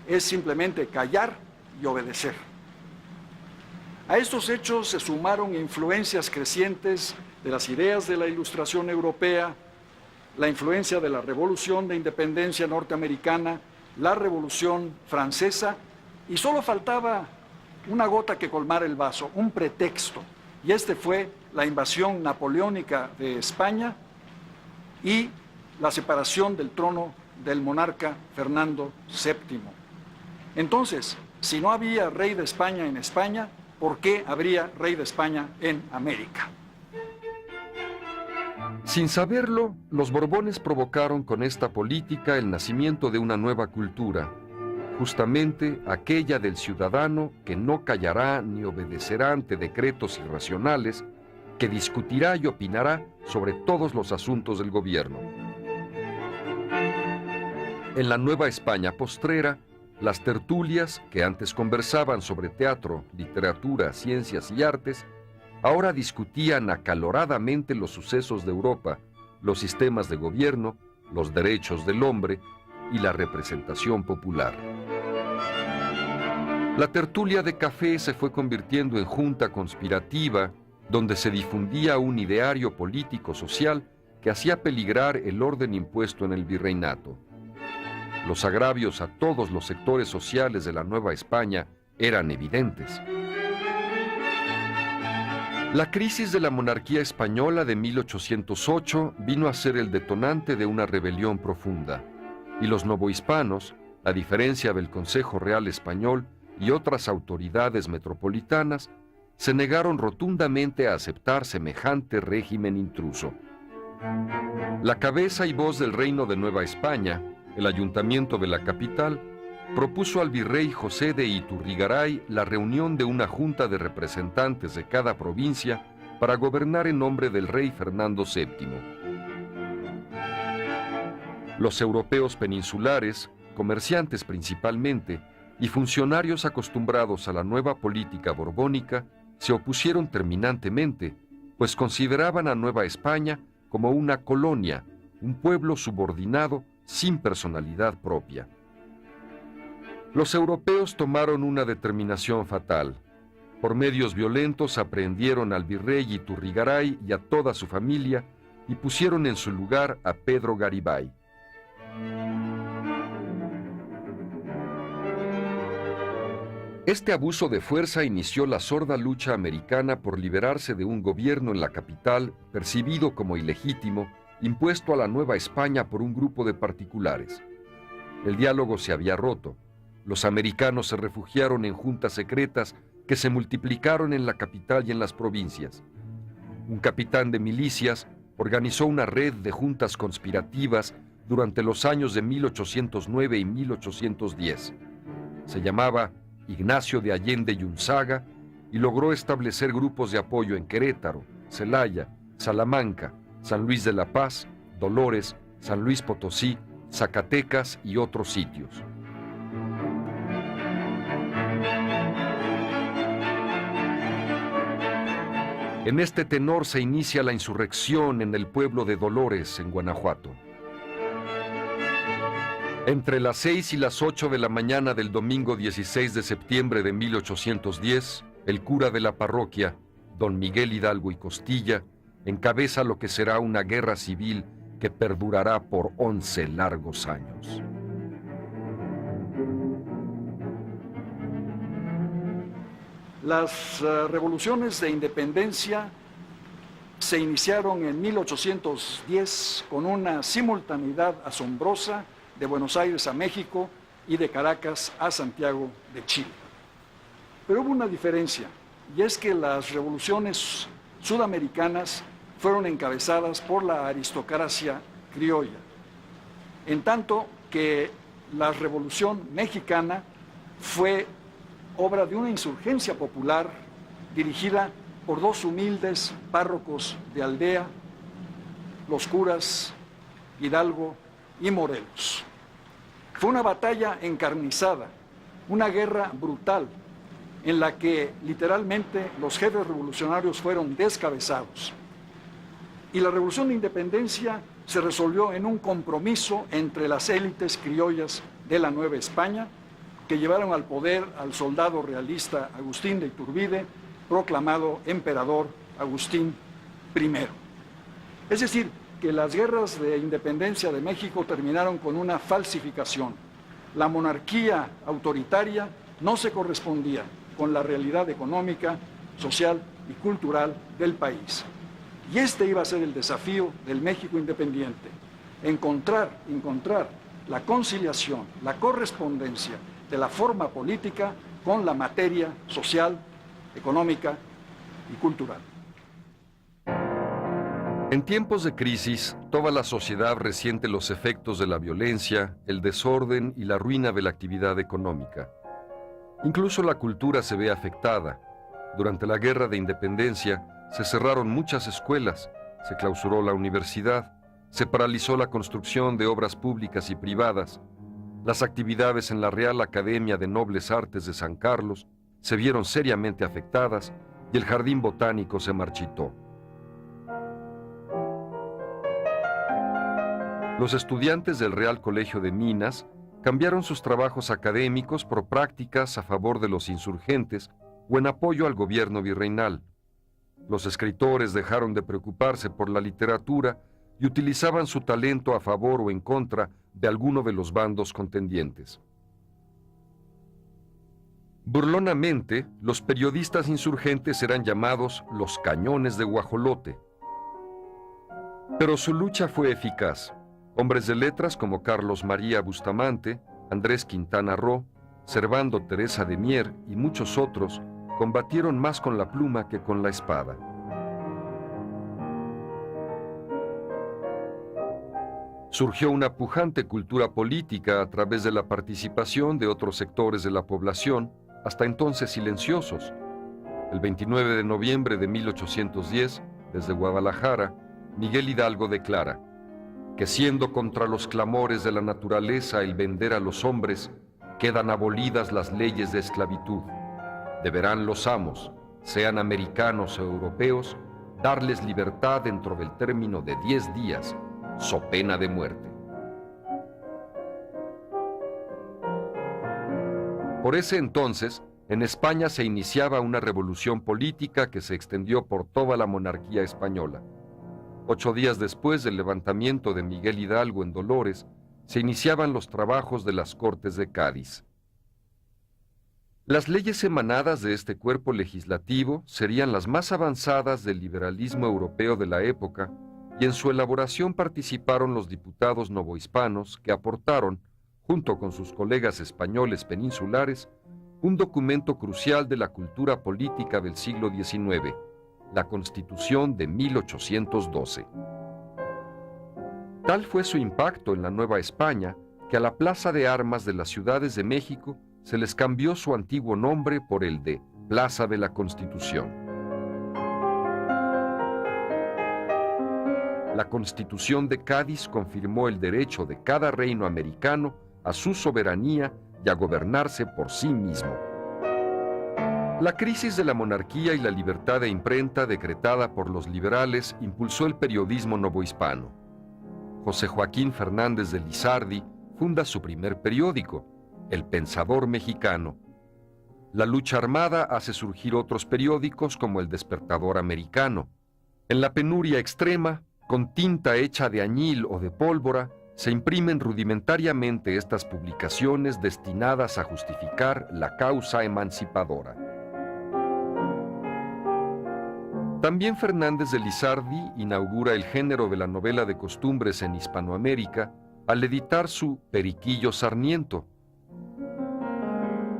es simplemente callar y obedecer. A estos hechos se sumaron influencias crecientes de las ideas de la Ilustración europea, la influencia de la Revolución de Independencia norteamericana, la Revolución francesa, y solo faltaba una gota que colmara el vaso, un pretexto, y este fue la invasión napoleónica de España y la separación del trono del monarca Fernando VII. Entonces, si no había rey de España en España, ¿por qué habría rey de España en América? Sin saberlo, los Borbones provocaron con esta política el nacimiento de una nueva cultura, justamente aquella del ciudadano que no callará ni obedecerá ante decretos irracionales, que discutirá y opinará sobre todos los asuntos del gobierno. En la Nueva España postrera, las tertulias, que antes conversaban sobre teatro, literatura, ciencias y artes, ahora discutían acaloradamente los sucesos de Europa, los sistemas de gobierno, los derechos del hombre y la representación popular. La tertulia de café se fue convirtiendo en junta conspirativa, donde se difundía un ideario político-social que hacía peligrar el orden impuesto en el virreinato. Los agravios a todos los sectores sociales de la Nueva España eran evidentes. La crisis de la monarquía española de 1808 vino a ser el detonante de una rebelión profunda, y los novohispanos, a diferencia del Consejo Real Español y otras autoridades metropolitanas, se negaron rotundamente a aceptar semejante régimen intruso. La cabeza y voz del Reino de Nueva España, el ayuntamiento de la capital, propuso al virrey José de Iturrigaray la reunión de una junta de representantes de cada provincia para gobernar en nombre del rey Fernando VII. Los europeos peninsulares, comerciantes principalmente, y funcionarios acostumbrados a la nueva política borbónica, se opusieron terminantemente, pues consideraban a Nueva España como una colonia, un pueblo subordinado sin personalidad propia. Los europeos tomaron una determinación fatal. Por medios violentos aprehendieron al virrey Iturrigaray y a toda su familia y pusieron en su lugar a Pedro Garibay. Este abuso de fuerza inició la sorda lucha americana por liberarse de un gobierno en la capital percibido como ilegítimo, impuesto a la Nueva España por un grupo de particulares. El diálogo se había roto. Los americanos se refugiaron en juntas secretas que se multiplicaron en la capital y en las provincias. Un capitán de milicias organizó una red de juntas conspirativas durante los años de 1809 y 1810. Se llamaba Ignacio de Allende y Unzaga y logró establecer grupos de apoyo en Querétaro, Celaya, Salamanca, San Luis de la Paz, Dolores, San Luis Potosí, Zacatecas y otros sitios. En este tenor se inicia la insurrección en el pueblo de Dolores, en Guanajuato. Entre las 6 y las 8 de la mañana del domingo 16 de septiembre de 1810, el cura de la parroquia, don Miguel Hidalgo y Costilla, encabeza lo que será una guerra civil que perdurará por 11 largos años. Las revoluciones de independencia se iniciaron en 1810 con una simultaneidad asombrosa de Buenos Aires a México y de Caracas a Santiago de Chile. Pero hubo una diferencia, y es que las revoluciones sudamericanas fueron encabezadas por la aristocracia criolla, en tanto que la revolución mexicana fue obra de una insurgencia popular dirigida por dos humildes párrocos de aldea, los curas Hidalgo y Morelos. Fue una batalla encarnizada, una guerra brutal, en la que literalmente los jefes revolucionarios fueron descabezados. Y la revolución de independencia se resolvió en un compromiso entre las élites criollas de la Nueva España, que llevaron al poder al soldado realista Agustín de Iturbide, proclamado emperador Agustín I. Es decir, que las guerras de independencia de México terminaron con una falsificación. La monarquía autoritaria no se correspondía con la realidad económica, social y cultural del país. Y este iba a ser el desafío del México independiente: encontrar la conciliación, la correspondencia de la forma política con la materia social, económica y cultural. En tiempos de crisis, toda la sociedad resiente los efectos de la violencia, el desorden y la ruina de la actividad económica. Incluso la cultura se ve afectada. Durante la Guerra de Independencia se cerraron muchas escuelas, se clausuró la universidad, se paralizó la construcción de obras públicas y privadas. Las actividades en la Real Academia de Nobles Artes de San Carlos se vieron seriamente afectadas y el jardín botánico se marchitó. Los estudiantes del Real Colegio de Minas cambiaron sus trabajos académicos por prácticas a favor de los insurgentes o en apoyo al gobierno virreinal. Los escritores dejaron de preocuparse por la literatura y utilizaban su talento a favor o en contra de alguno de los bandos contendientes. Burlonamente, los periodistas insurgentes eran llamados los cañones de guajolote. Pero su lucha fue eficaz. Hombres de letras como Carlos María Bustamante, Andrés Quintana Roo, Servando Teresa de Mier y muchos otros combatieron más con la pluma que con la espada. Surgió una pujante cultura política a través de la participación de otros sectores de la población, hasta entonces silenciosos. El 29 de noviembre de 1810, desde Guadalajara, Miguel Hidalgo declara que siendo contra los clamores de la naturaleza el vender a los hombres, quedan abolidas las leyes de esclavitud. Deberán los amos, sean americanos o europeos, darles libertad dentro del término de 10 días, so pena de muerte. Por ese entonces, en España se iniciaba una revolución política que se extendió por toda la monarquía española. 8 días después del levantamiento de Miguel Hidalgo en Dolores, se iniciaban los trabajos de las Cortes de Cádiz. Las leyes emanadas de este cuerpo legislativo serían las más avanzadas del liberalismo europeo de la época, y en su elaboración participaron los diputados novohispanos que aportaron, junto con sus colegas españoles peninsulares, un documento crucial de la cultura política del siglo XIX, la Constitución de 1812. Tal fue su impacto en la Nueva España que a la Plaza de Armas de las ciudades de México se les cambió su antiguo nombre por el de Plaza de la Constitución. La Constitución de Cádiz confirmó el derecho de cada reino americano a su soberanía y a gobernarse por sí mismo. La crisis de la monarquía y la libertad de imprenta decretada por los liberales impulsó el periodismo novohispano. José Joaquín Fernández de Lizardi funda su primer periódico, El Pensador Mexicano. La lucha armada hace surgir otros periódicos como El Despertador Americano. En la penuria extrema, con tinta hecha de añil o de pólvora, se imprimen rudimentariamente estas publicaciones destinadas a justificar la causa emancipadora. También Fernández de Lizardi inaugura el género de la novela de costumbres en Hispanoamérica al editar su Periquillo Sarniento,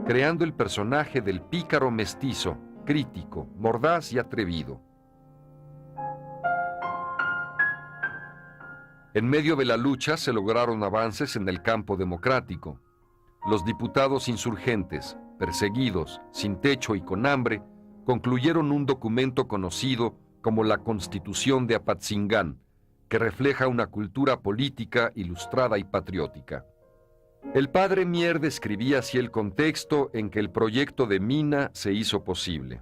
creando el personaje del pícaro mestizo, crítico, mordaz y atrevido. En medio de la lucha se lograron avances en el campo democrático. Los diputados insurgentes, perseguidos, sin techo y con hambre, concluyeron un documento conocido como la Constitución de Apatzingán, que refleja una cultura política ilustrada y patriótica. El padre Mier describía así el contexto en que el proyecto de Mina se hizo posible.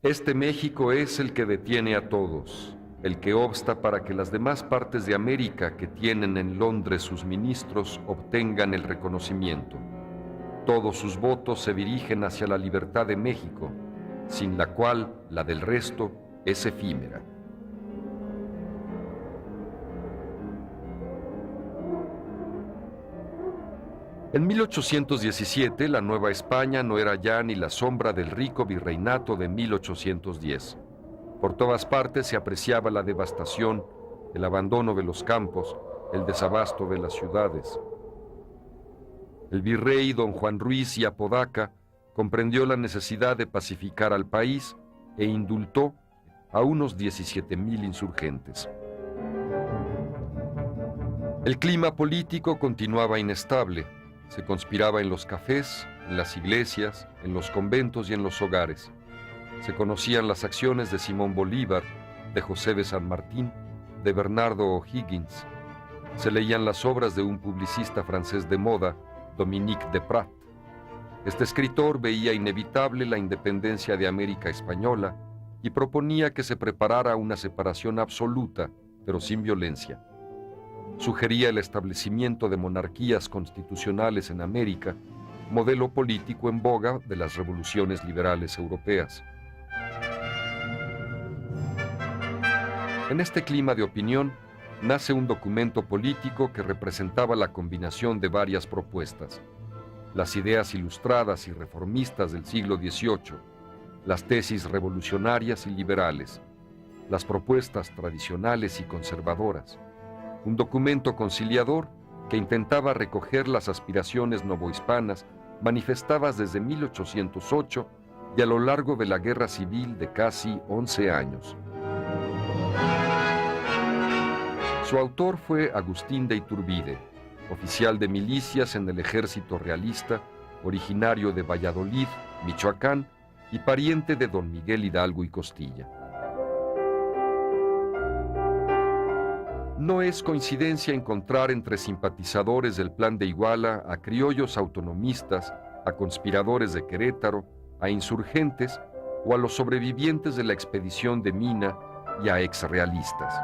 Este México es el que detiene a todos, el que obsta para que las demás partes de América que tienen en Londres sus ministros obtengan el reconocimiento. Todos sus votos se dirigen hacia la libertad de México, sin la cual la del resto es efímera. En 1817, la Nueva España no era ya ni la sombra del rico virreinato de 1810. Por todas partes se apreciaba la devastación, el abandono de los campos, el desabasto de las ciudades. El virrey don Juan Ruiz y Apodaca comprendió la necesidad de pacificar al país e indultó a unos 17,000 insurgentes. El clima político continuaba inestable. Se conspiraba en los cafés, en las iglesias, en los conventos y en los hogares. Se conocían las acciones de Simón Bolívar, de José de San Martín, de Bernardo O'Higgins. Se leían las obras de un publicista francés de moda, Dominique Desprat. Este escritor veía inevitable la independencia de América Española y proponía que se preparara una separación absoluta, pero sin violencia. Sugería el establecimiento de monarquías constitucionales en América, modelo político en boga de las revoluciones liberales europeas. En este clima de opinión, nace un documento político que representaba la combinación de varias propuestas: las ideas ilustradas y reformistas del siglo XVIII, las tesis revolucionarias y liberales, las propuestas tradicionales y conservadoras. Un documento conciliador que intentaba recoger las aspiraciones novohispanas manifestadas desde 1808 y a lo largo de la guerra civil de casi 11 años. Su autor fue Agustín de Iturbide, oficial de milicias en el ejército realista, originario de Valladolid, Michoacán, y pariente de don Miguel Hidalgo y Costilla. No es coincidencia encontrar entre simpatizadores del Plan de Iguala a criollos autonomistas, a conspiradores de Querétaro, a insurgentes o a los sobrevivientes de la expedición de Mina y a exrealistas.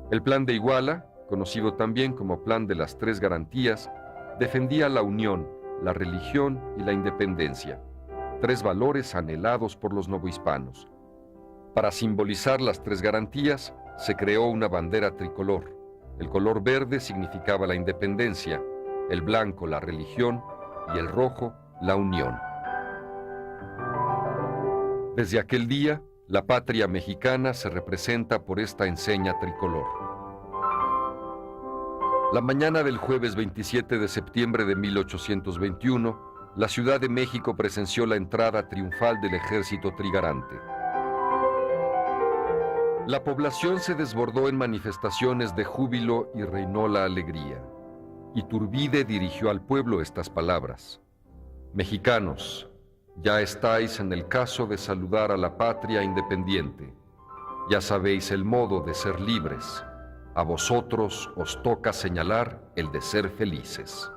El Plan de Iguala, conocido también como Plan de las Tres Garantías, defendía la unión, la religión y la independencia, tres valores anhelados por los novohispanos. Para simbolizar las tres garantías, se creó una bandera tricolor. El color verde significaba la independencia, el blanco la religión y el rojo la unión. Desde aquel día, la patria mexicana se representa por esta enseña tricolor. La mañana del jueves 27 de septiembre de 1821, la Ciudad de México presenció la entrada triunfal del ejército trigarante. La población se desbordó en manifestaciones de júbilo y reinó la alegría. Iturbide dirigió al pueblo estas palabras: Mexicanos, ya estáis en el caso de saludar a la patria independiente. Ya sabéis el modo de ser libres. A vosotros os toca señalar el de ser felices.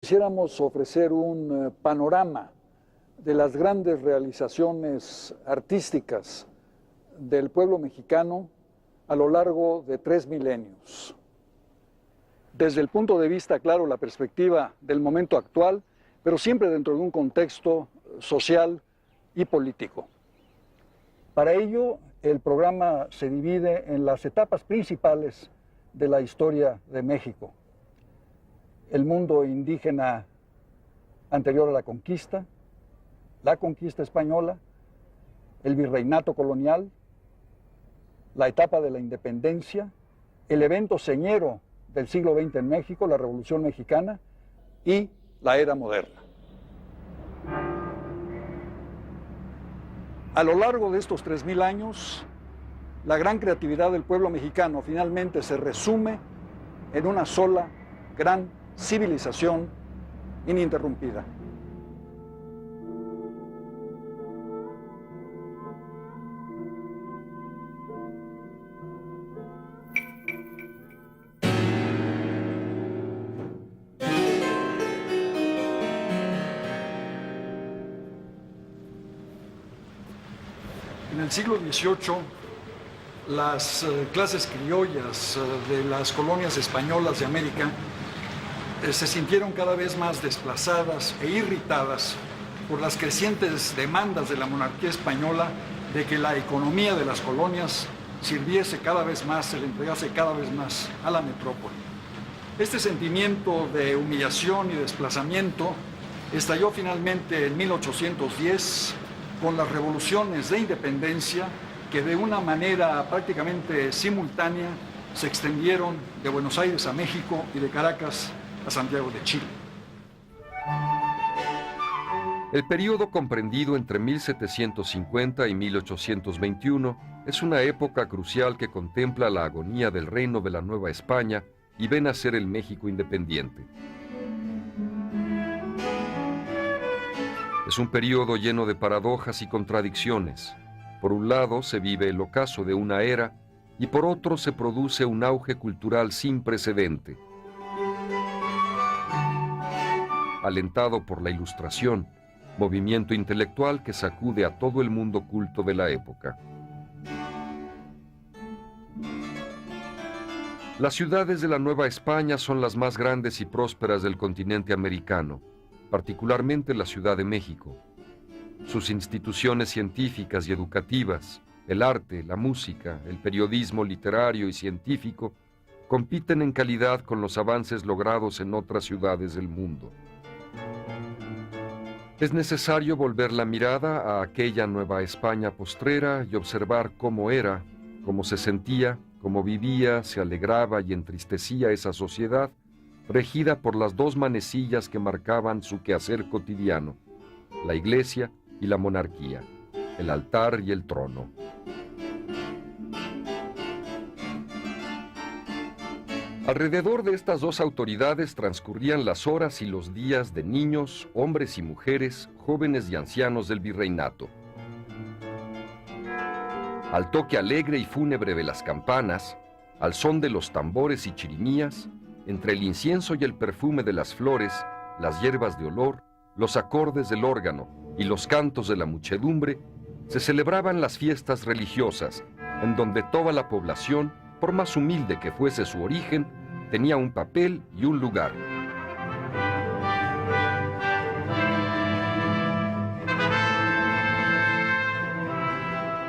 Quisiéramos ofrecer un panorama de las grandes realizaciones artísticas del pueblo mexicano a lo largo de 3 milenios. Desde el punto de vista, claro, la perspectiva del momento actual, pero siempre dentro de un contexto social y político. Para ello, el programa se divide en las etapas principales de la historia de México: el mundo indígena anterior a la conquista española, el virreinato colonial, la etapa de la independencia, el evento señero del siglo XX en México, la Revolución Mexicana, y la era moderna. A lo largo de estos 3000 años, la gran creatividad del pueblo mexicano finalmente se resume en una sola gran civilización ininterrumpida. En el siglo XVIII, las clases criollas de las colonias españolas de América se sintieron cada vez más desplazadas e irritadas por las crecientes demandas de la monarquía española de que la economía de las colonias sirviese cada vez más, se le entregase cada vez más a la metrópoli. Este sentimiento de humillación y desplazamiento estalló finalmente en 1810 con las revoluciones de independencia que de una manera prácticamente simultánea se extendieron de Buenos Aires a México y de Caracas a Santiago de Chile. El periodo comprendido entre 1750 y 1821 es una época crucial que contempla la agonía del reino de la Nueva España y ve nacer el México independiente. Es un periodo lleno de paradojas y contradicciones. Por un lado se vive el ocaso de una era y por otro se produce un auge cultural sin precedente. alentado por la Ilustración, movimiento intelectual que sacude a todo el mundo culto de la época. Las ciudades de la Nueva España son las más grandes y prósperas del continente americano, particularmente la Ciudad de México. Sus instituciones científicas y educativas, el arte, la música, el periodismo literario y científico compiten en calidad con los avances logrados en otras ciudades del mundo. Es necesario volver la mirada a aquella Nueva España postrera y observar cómo era, cómo se sentía, cómo vivía, se alegraba y entristecía esa sociedad, regida por las dos manecillas que marcaban su quehacer cotidiano, la iglesia y la monarquía, el altar y el trono. Alrededor de estas dos autoridades transcurrían las horas y los días de niños, hombres y mujeres, jóvenes y ancianos del virreinato. Al toque alegre y fúnebre de las campanas, al son de los tambores y chirimías, entre el incienso y el perfume de las flores, las hierbas de olor, los acordes del órgano y los cantos de la muchedumbre, se celebraban las fiestas religiosas, en donde toda la población, por más humilde que fuese su origen, tenía un papel y un lugar.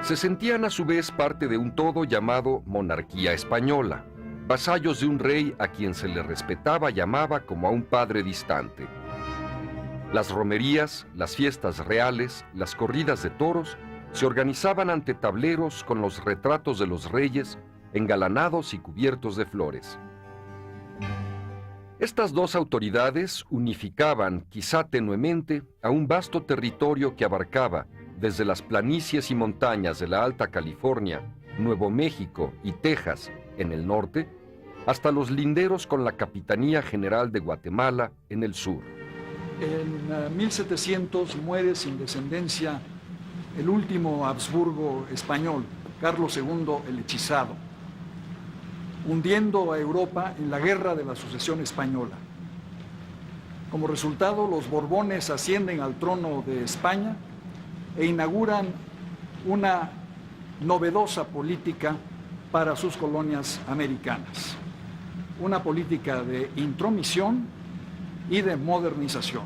Se sentían a su vez parte de un todo llamado monarquía española, vasallos de un rey a quien se le respetaba y amaba como a un padre distante. Las romerías, las fiestas reales, las corridas de toros se organizaban ante tableros con los retratos de los reyes engalanados y cubiertos de flores. Estas dos autoridades unificaban, quizá tenuemente, a un vasto territorio que abarcaba desde las planicies y montañas de la Alta California, Nuevo México y Texas en el norte, hasta los linderos con la Capitanía General de Guatemala en el sur. En 1700 muere sin descendencia el último Habsburgo español, Carlos II el Hechizado, hundiendo a Europa en la Guerra de la Sucesión Española. Como resultado, los Borbones ascienden al trono de España e inauguran una novedosa política para sus colonias americanas, una política de intromisión y de modernización.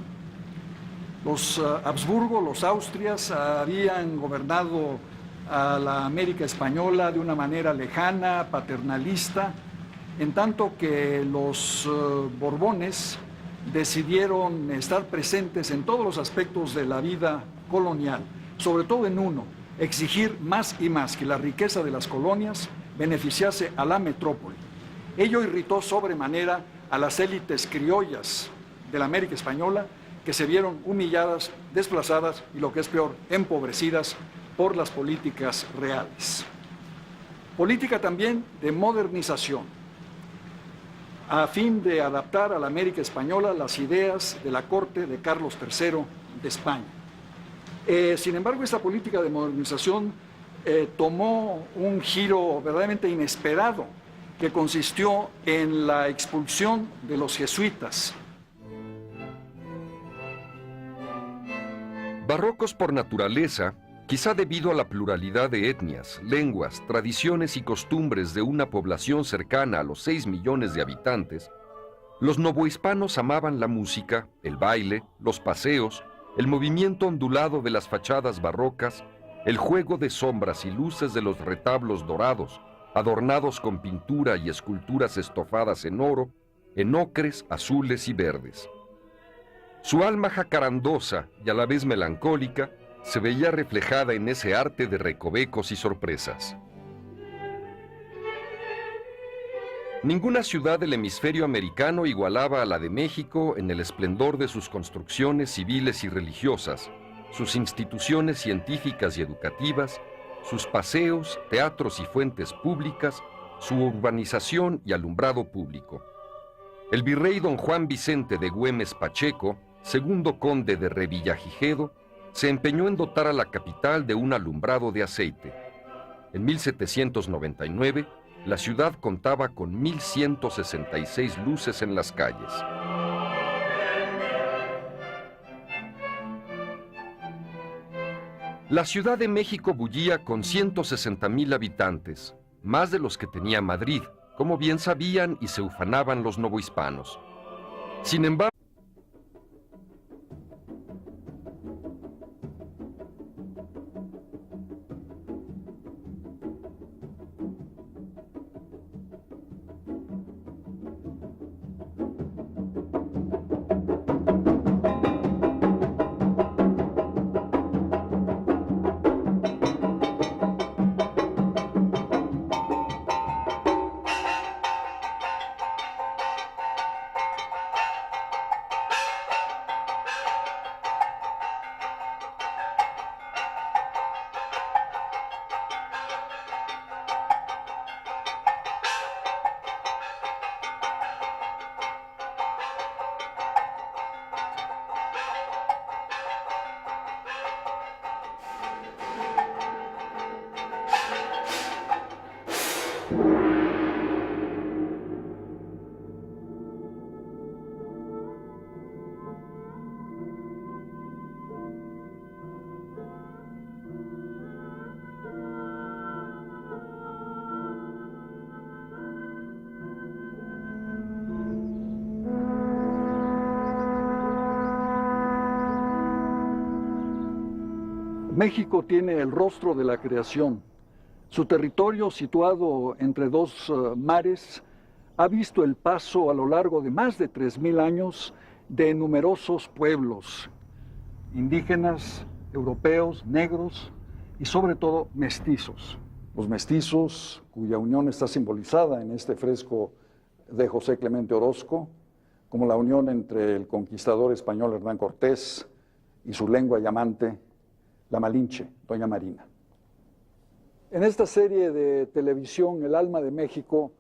Los Habsburgo, los Austrias, habían gobernado a la América española de una manera lejana, paternalista, en tanto que los Borbones decidieron estar presentes en todos los aspectos de la vida colonial, sobre todo en uno, exigir más y más que la riqueza de las colonias beneficiase a la metrópoli. Ello irritó sobremanera a las élites criollas de la América española, que se vieron humilladas, desplazadas y, lo que es peor, empobrecidas por las políticas reales. Política también de modernización, a fin de adaptar a la América española las ideas de la corte de Carlos III de España. Sin embargo, esta política de modernización tomó un giro verdaderamente inesperado, que consistió en la expulsión de los jesuitas. Barrocos por naturaleza, quizá debido a la pluralidad de etnias, lenguas, tradiciones y costumbres de una población cercana a los 6 millones de habitantes, los novohispanos amaban la música, el baile, los paseos, el movimiento ondulado de las fachadas barrocas, el juego de sombras y luces de los retablos dorados, adornados con pintura y esculturas estofadas en oro, en ocres, azules y verdes. Su alma jacarandosa y a la vez melancólica se veía reflejada en ese arte de recovecos y sorpresas. Ninguna ciudad del hemisferio americano igualaba a la de México en el esplendor de sus construcciones civiles y religiosas, sus instituciones científicas y educativas, sus paseos, teatros y fuentes públicas, su urbanización y alumbrado público. El virrey don Juan Vicente de Güemes Pacheco, segundo conde de Revillagigedo, se empeñó en dotar a la capital de un alumbrado de aceite. En 1799, la ciudad contaba con 1,166 luces en las calles. La Ciudad de México bullía con 160,000 habitantes, más de los que tenía Madrid, como bien sabían y se ufanaban los novohispanos. Sin embargo, México tiene el rostro de la creación. Su territorio, situado entre dos mares, ha visto el paso a lo largo de más de 3,000 años de numerosos pueblos, indígenas, europeos, negros y sobre todo mestizos. Los mestizos, cuya unión está simbolizada en este fresco de José Clemente Orozco, como la unión entre el conquistador español Hernán Cortés y su lengua llamante, la Malinche, Doña Marina. En esta serie de televisión, El alma de México,